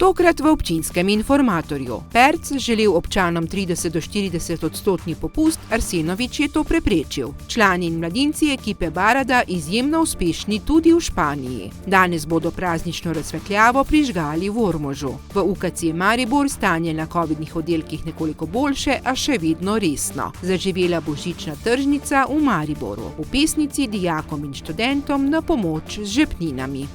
Tokrat v občinskem informatorju. Perc želel občanom 30 do 40% popust, Arsenovič je to preprečil. Člani in mladinci ekipe Barada izjemno uspešni tudi v Španiji. Danes bodo praznično razsvetljavo prižgali v Ormožu. V UKC Maribor stanje na covidnih oddelkih nekoliko boljše, a še vedno resno. Zaživela božična tržnica v Mariboru. V pesnici dijakom in študentom na pomoč z žepninami.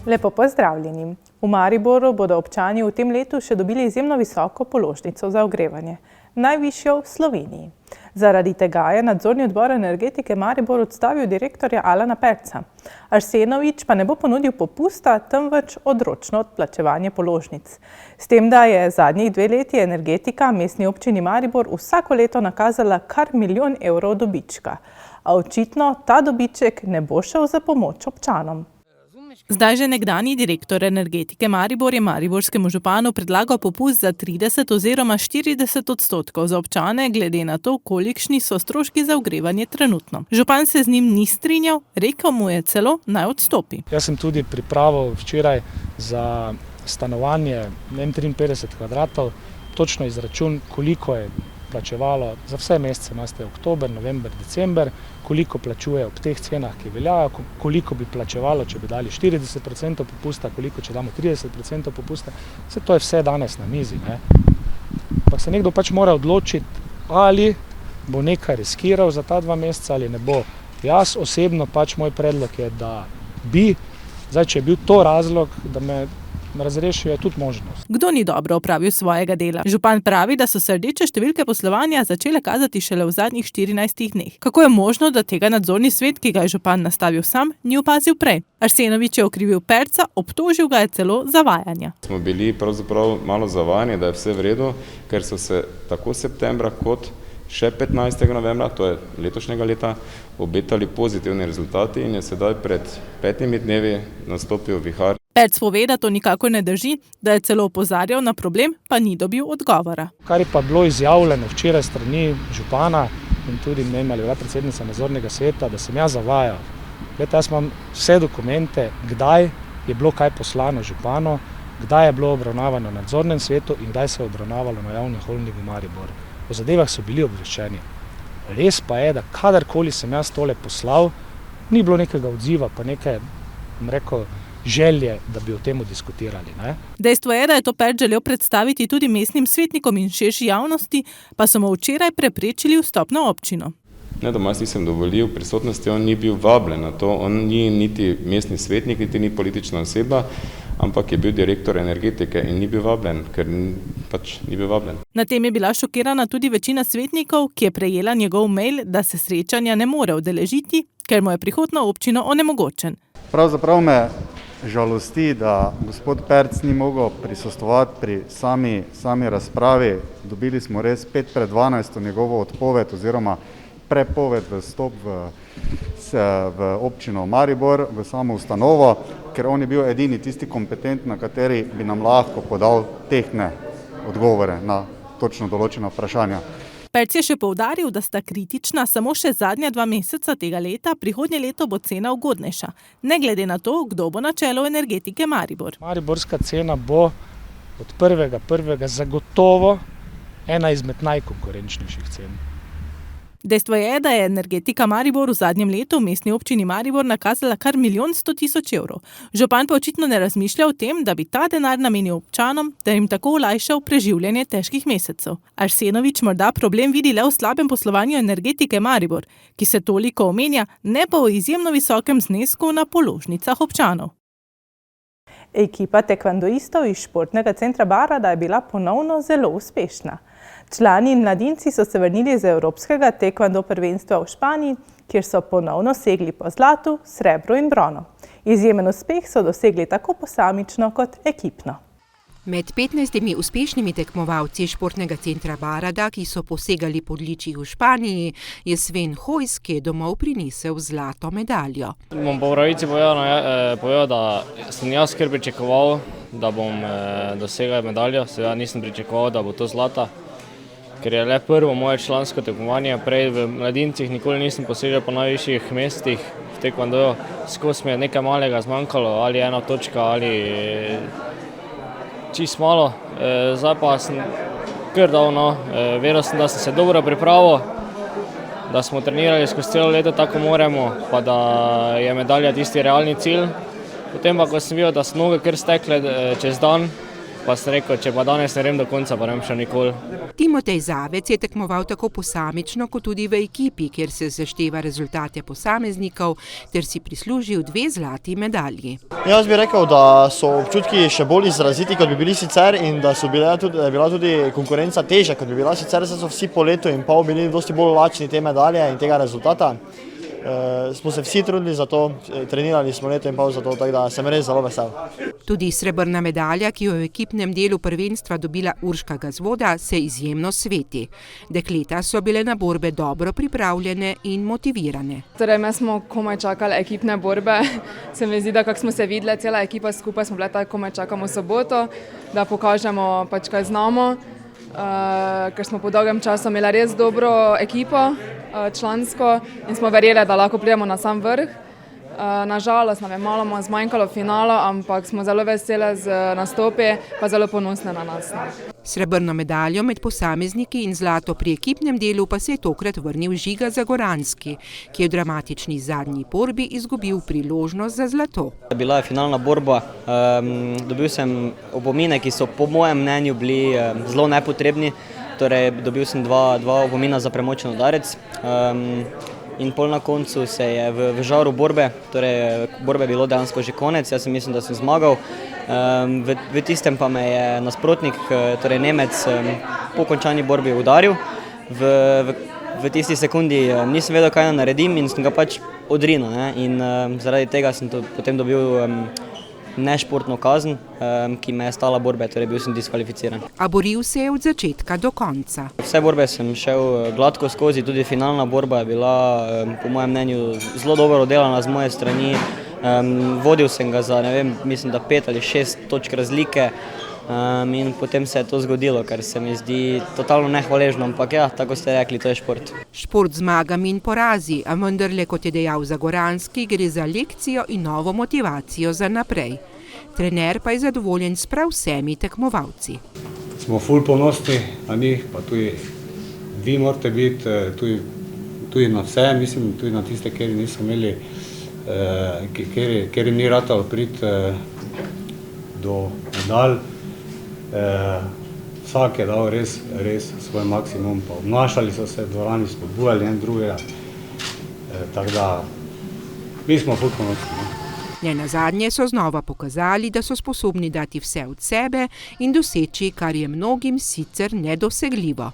Lepo pozdravljeni. V Mariboru bodo občani v tem letu še dobili izjemno visoko položnico za ogrevanje, najvišjo v Sloveniji. Zaradi tega je nadzorni odbor energetike Maribor odstavil direktorja Alana Perca. Arsenovič pa ne bo ponudil popusta, temveč odročno odplačevanje položnic. S tem, da je zadnjih 2 leti energetika mestni občini Maribor vsako leto nakazala kar 1 milijon evrov dobička. A očitno ta dobiček ne bo šel za pomoč občanom. Zdaj že nekdanji direktor energetike Maribor je mariborskemu županu predlagal popust za 30 oziroma 40% za občane, glede na to, kolikšni so stroški za ogrevanje trenutno. Župan se z njim ni strinjal, rekel mu je celo, naj odstopi. Jaz sem tudi pripravil včeraj za stanovanje 53 kvadratov, točno izračun, koliko je plačevalo za vse mesece, imate oktober, november, december, koliko plačuje ob teh cenah, ki veljajo, koliko bi plačevalo, če bi dali 40% popusta, koliko, če damo 30% popusta. Vse to je vse danes na mizi. Pa se nekdo pač mora odločiti, ali bo nekaj riskiral za ta 2 meseca ali ne bo. Jaz osebno pač moj predlog je, da bi, zdaj če je bil to razlog, da me razrešijo, je tudi možnost. Kdo ni dobro opravil svojega dela? Župan pravi, da so se rdeče številke poslovanja začele kazati šele v zadnjih 14 dneh. Kako je možno, da tega nadzorni svet, ki ga je župan nastavil sam, ni opazil prej? Arsenovič je okrivil Perca, obtožil ga je celo zavajanja. Smo bili pravzaprav malo zavajani, da je vse v redu, ker so se tako septembra kot še 15. novembra, to je letošnjega leta, obetali pozitivni rezultati in je sedaj pred 5 dnevi nastopil vihar. Perc pove, da to nikako ne drži, da je celo opozarjal na problem, pa ni dobil odgovora. Kar je pa bilo izjavljeno včeraj strani župana in tudi predsednica nadzornega sveta, da sem jaz zavajal. Jaz imam vse dokumente, kdaj je bilo kaj poslano županu, kdaj je bilo obravnavano na nadzornem svetu in kdaj se je obravnavalo na javnem holdingu Maribor. O zadevah so bili obveščeni. Res pa je, da kadarkoli sem jaz tole poslal, ni bilo nekega odziva, pa neke, želje, da bi o tem diskutirali. Dejstvo je, da je to Perc želel predstaviti tudi mestnim svetnikom in širši javnosti, pa so mu včeraj preprečili vstop na občino. Ne, doma nisem dovolil prisotnosti, on ni bil vabljen na to, on ni niti mestni svetnik, niti ni politična oseba, ampak je bil direktor energetike in ni bil vabljen, ker pač ni bil vabljen. Na tem je bila šokirana tudi večina svetnikov, ki je prejela njegov mail, da se srečanja ne more udeležiti, ker mu je prihod na občino onemogočen. Pravzaprav me žalosti, da gospod Perc ni mogel prisostvovati pri sami razpravi. Dobili smo res 5 pred 12 njegovo odpoved oziroma prepoved v vstop v občino Maribor, v samo ustanovo, ker on je bil edini tisti kompetent, na kateri bi nam lahko podal tehtne odgovore na točno določena vprašanja. Perc je še poudaril, da sta kritična samo še zadnja 2 meseca tega leta, prihodnje leto bo cena ugodnejša, ne glede na to, kdo bo na čelu energetike Maribor. Mariborska cena bo od 1.1. zagotovo ena izmed najkonkurenčnejših cen. Dejstvo je, da je energetika Maribor v zadnjem letu v mestni občini Maribor nakazala kar 1 100 000 evrov. Župan pa očitno ne razmišlja o tem, da bi ta denar namenil občanom, da jim tako olajšal preživljanje težkih mesecev. Arsenovič morda problem vidi le v slabem poslovanju energetike Maribor, ki se toliko omenja, ne pa v izjemno visokem znesku na položnicah občanov. Ekipa tekvandoistov iz športnega centra Barada je bila ponovno zelo uspešna. Člani in mladinci so se vrnili z evropskega tekvando prvenstva v Španiji, kjer so ponovno segli po zlatu, srebru in brono. Izjemen uspeh so dosegli tako posamično kot ekipno. Med 15 uspešnimi tekmovalci športnega centra Barada, ki so posegali po odličjih v Španiji, je Sven Hojs, ki je domov prinesel zlato medaljo. Bom po pravici povedal, da sem jaz kar pričakoval, da bom dosegal medaljo. Seveda nisem pričakoval, da bo to zlata, ker je le prvo moje člansko tekmovanje. Prej v mladincih nikoli nisem posegal po najvišjih mestih v tekvandoju. Skozi mi je nekaj malega zmanjkalo, ali ena točka, ali čist malo, zdaj pa sem kar dal, vedel sem, da sem se dobro pripravil, da smo trenirali skozi celo leto tako moramo, pa da je medalja tisti realni cilj. Potem pa, ko sem videl, da so noge kar stekle čez dan, pa sem rekel, če pa danes ne grem do konca, pa ne bom še nikoli. Timotej Zavec je tekmoval tako posamično, kot tudi v ekipi, kjer se zašteva rezultate posameznikov, ter si prislužil 2 zlati medalji. Jaz bi rekel, da so občutki še bolj izraziti, kot bi bili sicer, in da je bila tudi konkurenca težja, kot bi bila sicer, saj so vsi po letu in pol bili dosti bolj lačni te medalje in tega rezultata. Smo se vsi trudili za to, trenirali smo leto in pol za to, tako da sem res zelo vesel. Tudi srebrna medalja, ki jo je v ekipnem delu prvenstva dobila Urška Gazvoda, se izjemno sveti. Dekleta so bile na borbe dobro pripravljene in motivirane. Torej, mi smo komaj čakali ekipne borbe. Se mi zdi, da kak smo se videli, cela ekipa skupaj smo bile tako, komaj čakamo soboto, da pokažemo pač kaj znamo. Ker smo po dolgem času imeli res dobro ekipo, člansko, in smo verjeli, da lahko pridemo na sam vrh. Nažalost nam je malo zmanjkalo finala, ampak smo zelo vesele z nastopi, pa zelo ponosne na nas. Srebrno medaljo med posamezniki in zlato pri ekipnem delu pa se je tokrat vrnil Žiga Zagoranski, ki je v dramatični zadnji borbi izgubil priložnost za zlato. Bila je finalna borba, dobil sem opomine, ki so po mojem mnenju bili zelo nepotrebni, torej dobil sem dva opomina za premočen udarec. In pol na koncu se je v žaru borbe, torej borbe je bilo dejansko že konec, jaz mislim, da sem zmagal. V tistem pa me je nasprotnik, torej Nemec, po končani borbi udaril. V tisti sekundi nisem vedel, kaj naredim in sem ga pač odrinil. In zaradi tega sem potem dobil nešportno kazen, ki me je stala borbe, torej bil sem diskvalificiran. A boril se je od začetka do konca. Vse borbe sem šel gladko skozi, tudi finalna borba je bila po mojem mnenju zelo dobro oddelana z moje strani. Vodil sem ga za, mislim, da 5 ali 6 točk razlike in potem se je to zgodilo, kar se mi zdi totalno nehvaležno, ampak ja, tako ste rekli, to je šport. Šport z zmagami in porazi, a vendarle, kot je dejal Zagoranski, gre za lekcijo in novo motivacijo za naprej. Trener pa je zadovoljen s prav vsemi tekmovalci. Smo ful ponosni na njih, pa tudi vi morate biti tudi na vse, mislim, tudi na tiste, kjer niso imeli, kjer jim ni ratalo priti do medalj. Vsak je dal res svoj maksimum, pa obnašali so se v dvorani, spodbujali en drugega, tako da mi smo ful ponosni. Nenazadnje so znova pokazali, da so sposobni dati vse od sebe in doseči, kar je mnogim sicer nedosegljivo.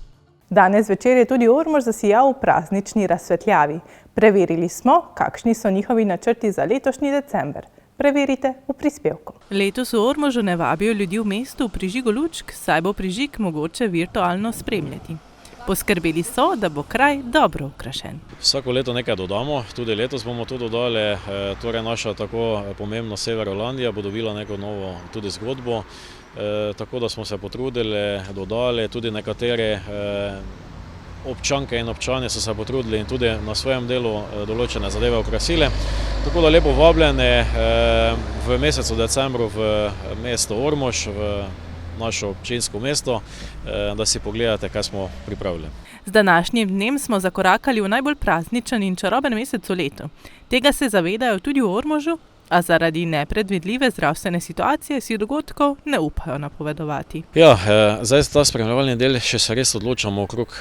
Danes večer je tudi Ormož zasijal v praznični razsvetljavi. Preverili smo, kakšni so njihovi načrti za letošnji december. Preverite v prispevku. Letos v Ormožu ne vabijo ljudi v mestu v prižigu lučk, saj bo prižig mogoče virtualno spremljati. Poskrbeli so, da bo kraj dobro okrašen. Vsako leto nekaj dodamo, tudi letos bomo to dodali, torej naša tako pomembna Sever Holandija bo dobila neko novo tudi zgodbo, tako da smo se potrudili, dodali tudi nekatere občanke in občani so se potrudili in tudi na svojem delu določene zadeve okrasili. Tako da lepo vabljeni v mesecu decembru v mesto Ormož, v našo občinsko mesto, da si pogledate, kaj smo pripravili. Z današnjim dnem smo zakorakali v najbolj prazničen in čaroben mesec v letu. Tega se zavedajo tudi v Ormožu, a zaradi nepredvidljive zdravstvene situacije si dogodkov ne upajo napovedovati. Ja, zdaj ta spremljevalni del še se res odločamo okrog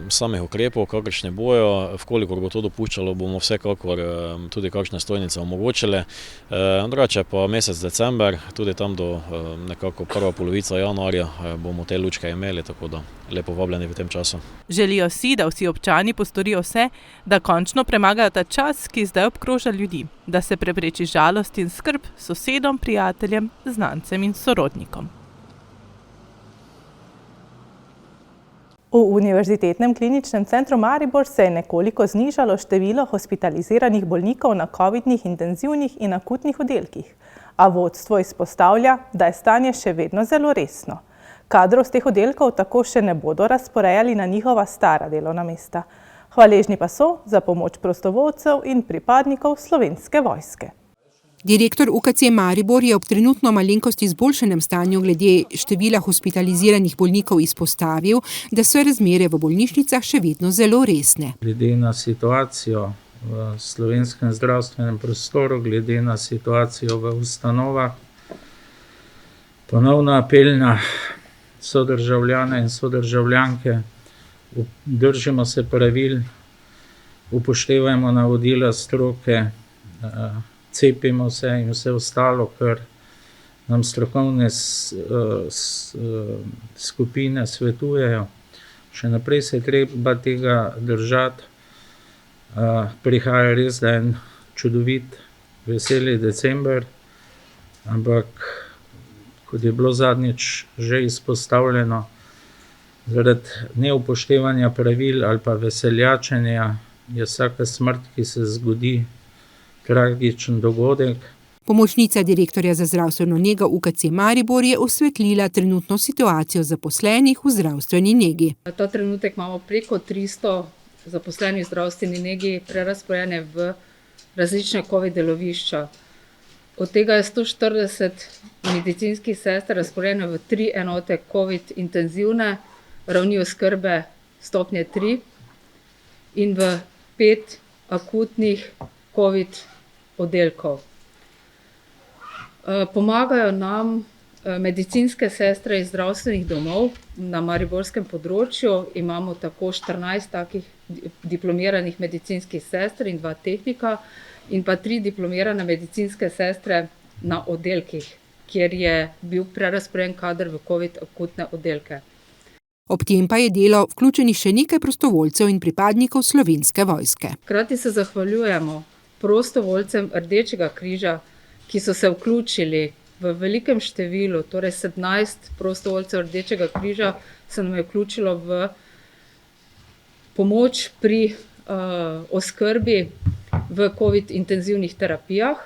samih ukrepov, kakršne bojo, vkolikor bo to dopuščalo, bomo vsekakor tudi kakšne stojnice omogočili. Drugače pa mesec december, tudi tam do nekako prva polovica januarja bomo te lučke imeli, tako da lepo vabljeni v tem času. Želijo si, da vsi občani postorijo vse, da končno premagajo ta čas, ki zdaj obkroža ljudi, da se prepreči žalost in skrb sosedom, prijateljem, znancem in sorodnikom. V Univerzitetnem kliničnem centru Maribor se je nekoliko znižalo število hospitaliziranih bolnikov na covidnih intenzivnih in akutnih oddelkih, a vodstvo izpostavlja, da je stanje še vedno zelo resno. Kadrov z teh oddelkov tako še ne bodo razporejali na njihova stara delovna mesta. Hvaležni pa so za pomoč prostovoljcev in pripadnikov Slovenske vojske. Direktor UKC Maribor je ob trenutno malenkost izboljšanem stanju glede števila hospitaliziranih bolnikov izpostavil, da so razmere v bolnišnicah še vedno zelo resne. Glede na situacijo v slovenskem zdravstvenem prostoru, glede na situacijo v ustanovah, ponovno apel na sodržavljane in sodržavljanke, držimo se pravil, upoštevajmo navodila stroke, cepimo se in vse ostalo, kar nam strokovne skupine svetujejo. Še naprej se je treba tega držati. Prihaja res da en čudovit, veseli december, ampak kot je bilo zadnjič že izpostavljeno, zaradi neupoštevanja pravil ali pa veseljačenja je vsaka smrt, ki se zgodi, tragičen dogodek. Pomočnica direktorja za zdravstveno nego UKC Maribor je osvetlila trenutno situacijo zaposlenih v zdravstveni negi. Ta trenutek imamo preko 300 zaposlenih v zdravstveni negi prerazporejene v različne COVID delovišča. Od tega je 140 medicinskih sester razporejene v 3 enote COVID intenzivne ravni oskrbe stopnje 3 in v 5 akutnih COVID oddelkov. Pomagajo nam medicinske sestre iz zdravstvenih domov na mariborskem področju. Imamo tako 14 takih diplomiranih medicinskih sester in 2 tehnika in pa 3 diplomirane medicinske sestre na oddelkih, kjer je bil prerazporejen kader v COVID akutne oddelke. Ob tem pa je delo vključenih še nekaj prostovoljcev in pripadnikov Slovenske vojske. Hkrati se zahvaljujemo prostovoljcem Rdečega križa, ki so se vključili v velikem številu, torej 17 prostovoljcev Rdečega križa se nam je vključilo v pomoč pri oskrbi v COVID intenzivnih terapijah,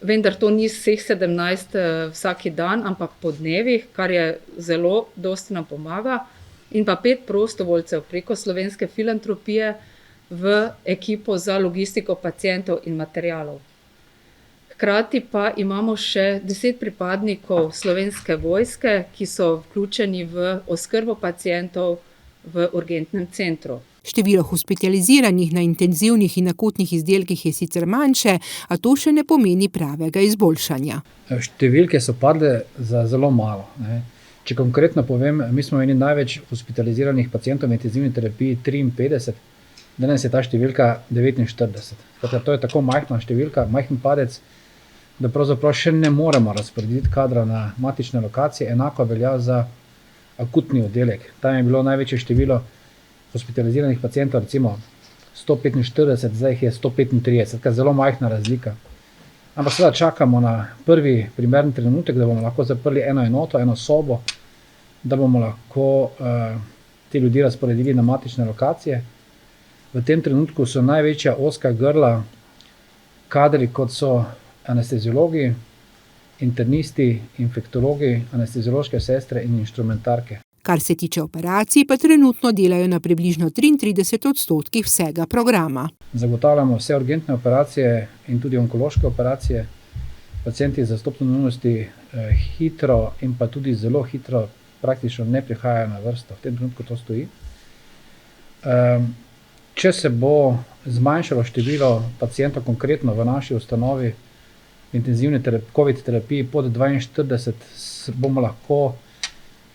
vendar to ni vseh 17 vsaki dan, ampak po dnevih, kar je zelo dosti nam pomaga, in pa 5 prostovoljcev preko Slovenske filantropije v ekipo za logistiko pacientov in materialov. Hkrati pa imamo še 10 pripadnikov Slovenske vojske, ki so vključeni v oskrbo pacientov v urgentnem centru. Število hospitaliziranih na intenzivnih in akutnih izdelkih je sicer manjše, a to še ne pomeni pravega izboljšanja. Številke so padle za zelo malo. Če konkretno povem, mi smo imeli največ hospitaliziranih pacientov v intenzivni terapiji 53, danes je ta številka 49. To je tako majhna številka, majhen padec, da pravzaprav še ne moremo razporediti kadra na matične lokacije, enako velja za akutni oddelek. Tam je bilo največje število hospitaliziranih pacientov, recimo 145, zdaj jih je 135, kar je zelo majhna razlika. Ampak seveda čakamo na prvi primeren trenutek, da bomo lahko zaprli eno enoto, eno sobo, da bomo lahko te ljudi razporedili na matične lokacije. V tem trenutku so največja ozka grla kadri, kot so anesteziologi, internisti, infektologi, anesteziološke sestre in inštrumentarke. Kar se tiče operacij, pa trenutno delajo na približno 33% vsega programa. Zagotavljamo vse urgentne operacije in tudi onkološke operacije. Pacienti z stopnjo nujnosti hitro in pa tudi zelo hitro praktično ne prihajajo na vrsto. V tem trenutku to stoji. Če se bo zmanjšalo število pacientov konkretno v naši ustanovi intenzivne COVID terapiji pod 42, bomo lahko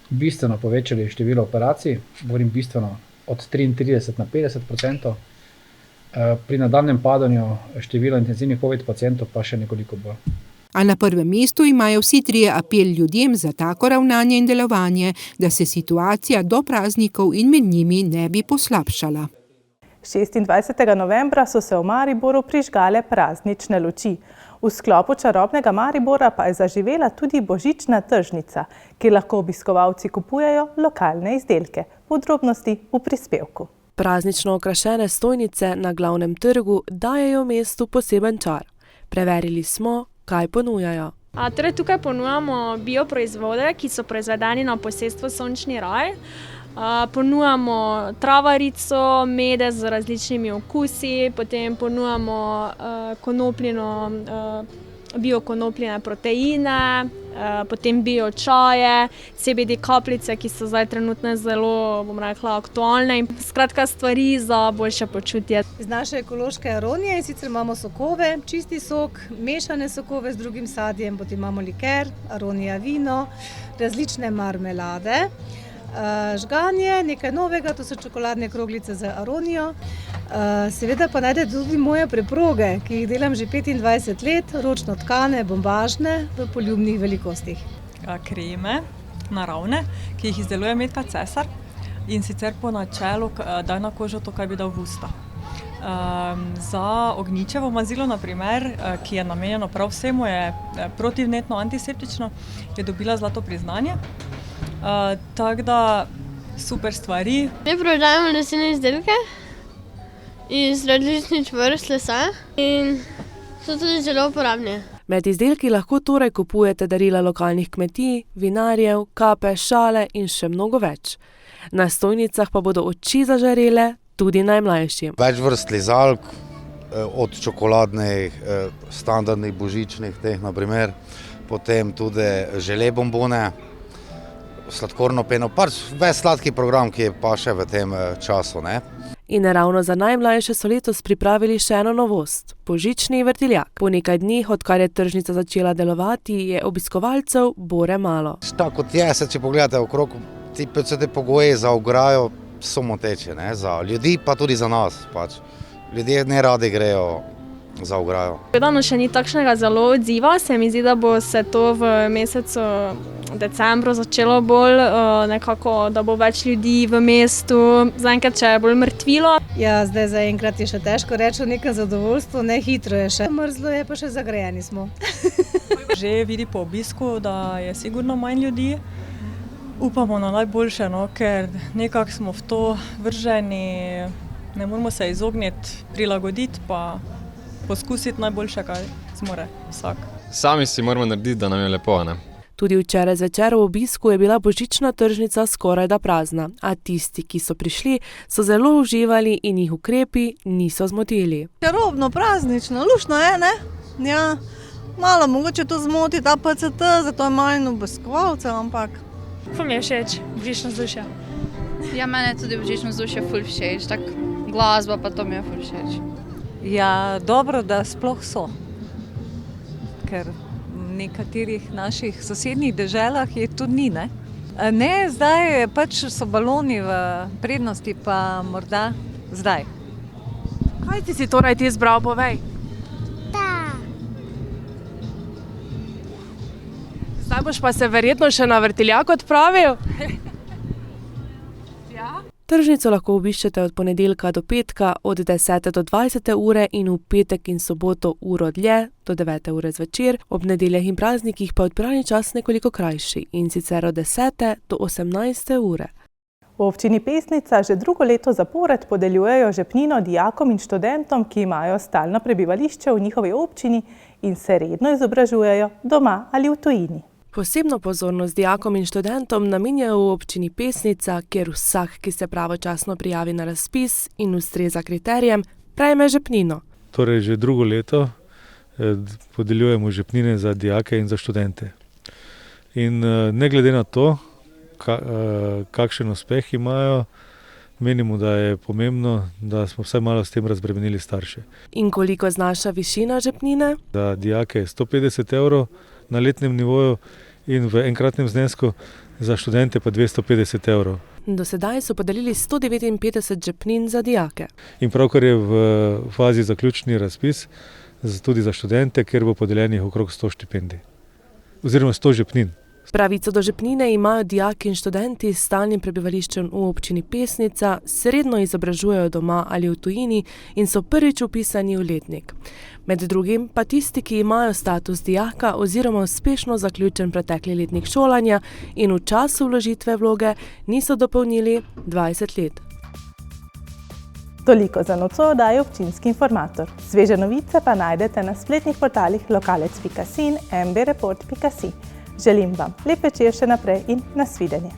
bistveno povečali število operacij, govorim bistveno od 33 na 50%, pri nadaljnjem padanju števila intenzivnih COVID pacientov pa še nekoliko bolj. A na prvem mestu imajo vsi trije apel ljudem za tako ravnanje in delovanje, da se situacija do praznikov in med njimi ne bi poslabšala. 26. novembra so se v Mariboru prižgale praznične luči. V sklopu čarobnega Maribora pa je zaživela tudi božična tržnica, kjer lahko obiskovalci kupujejo lokalne izdelke. Podrobnosti v prispevku. Praznično okrašene stojnice na glavnem trgu dajejo mestu poseben čar. Preverili smo, kaj ponujajo. Torej tukaj ponujamo bioproizvode, ki so proizvedeni na posestvu Sončni raj. Ponujamo travarico, mede z različnimi okusi, potem ponujamo konopljino biokonopljine proteine, potem biočaje, CBD kapljice, ki so zdaj trenutno zelo, bom rekla, aktualne. Skratka, stvari za boljše počutje. Iz naše ekološke aronije in sicer imamo sokove, čisti sok, mešane sokove z drugim sadjem, potem imamo liker, aronija vino, različne marmelade, žganje, nekaj novega, to so čokoladne kroglice z aronijo. Seveda pa najdete tudi moje preproge, ki jih delam že 25 let, ročno tkane, bombažne, v poljubnih velikostih. Kreme, naravne, ki jih izdeluje Metka Cesar in sicer po načelu daj na kožo to, kaj bi dal v usta. Za ognjičevo mazilo, na primer, ki je namenjeno prav vsemu, je protivnetno, antiseptično, je dobila zlato priznanje. Tako da super stvari. Mi prodajamo lesene izdelke iz različnih vrst lesa in so tudi zelo uporabne. Med izdelki lahko torej kupujete darila lokalnih kmetij, vinarjev, kape, šale in še mnogo več. Na stojnicah pa bodo oči zažarele tudi najmlajšim. Več vrst lizalk, od čokoladnih, standardnih božičnih teh, na primer, potem tudi žele bombone, sladkorno peno, pač ves sladki program, ki pa še v tem času, ne. In ravno za najmlajše so letos pripravili še eno novost, božični vrtiljak. Po nekaj dneh, odkar je tržnica začela delovati, je obiskovalcev bore malo. Tako kot je, če pogledate okrog, ti pogoji za ograjo so moteči, ne, za ljudi pa tudi za nas, pač. Ljudje ne radi grejo za ograjo. Vedano še ni takšnega zelo odziva, se mi zdi, da bo se to v mesecu decembru začelo bolj nekako, da bo več ljudi v mestu, zaenkrat še je bolj mrtvilo. Ja, zdaj zaenkrat je še težko reči o nekem zadovoljstvu, ne hitro je še. Mrzlo je, pa še zagrejeni smo. Že vidi po obisku, da je sigurno manj ljudi. Upamo na najboljše, no, ker nekako smo v to vrženi, ne moramo se izogniti, prilagoditi pa poskusiti najboljše, kaj zmore vsak. Sami si moramo narediti, da nam je lepo, ne? Tudi včeraj zvečer v obisku je bila božična tržnica skorajda prazna, a tisti, ki so prišli, so zelo uživali in jih ukrepi niso zmotili. Čarobno, praznično, luštno je, ne? Ja, malo mogoče to zmoti ta PCT, zato je manj obiskovalcev, ampak... Ful mi je všeč, božično vzdušje. Ja, mene tudi božično vzdušje ful všeč, tak glasba pa to mi je ful všeč. Ja, dobro, da sploh so, ker v nekaterih naših sosednjih deželah je tudi ni, ne? Ne, zdaj pač so baloni v prednosti, pa morda zdaj. Kaj ti si torej ti izbral, povej? Zdaj boš pa se verjetno še na vrtiljak odpravil? Tržnico lahko obiščete od ponedeljka do petka od 10. do 20. ure in v petek in soboto uro dlje do 9. ure zvečer, ob nedeljah in praznikih pa odpiralni čas nekoliko krajši in sicer od 10. do 18. ure. V občini Pesnica že drugo leto zapored podeljujejo žepnino dijakom in študentom, ki imajo stalno prebivališče v njihovi občini in se redno izobražujejo doma ali v tujini. Posebno pozornost dijakom in študentom namenjajo v občini Pesnica, kjer vsak, ki se pravočasno prijavi na razpis in ustreza kriterijem, prejme žepnino. Torej že drugo leto podeljujemo žepnine za dijake in za študente. In ne glede na to, kakšen uspeh imajo, menimo, da je pomembno, da smo vsaj malo s tem razbremenili starše. In koliko znaša višina žepnine? Za dijake 150 € na letnem nivoju in v enkratnem znesku, za študente pa 250 €. Do sedaj so podelili 159 žepnin za dijake. In pravkar je v fazi zaključni razpis tudi za študente, kjer bo podeljenih okrog 100 štipendij. Oziroma 100 žepnin. Pravico do žepnine imajo dijaki in študenti s stalnim prebivališčem v občini Pesnica, se redno izobražujejo doma ali v tujini in so prvič vpisani v letnik. Med drugim pa tisti, ki imajo status dijaka oziroma uspešno zaključen pretekli letnik šolanja in v času vložitve vloge niso dopolnili 20 let. Toliko za nocoj oddaje Občinski informator. Sveže novice pa najdete na spletnih portalih lokalec.si in mbReport.si. Želim vam lep večer še naprej in nasvidenje.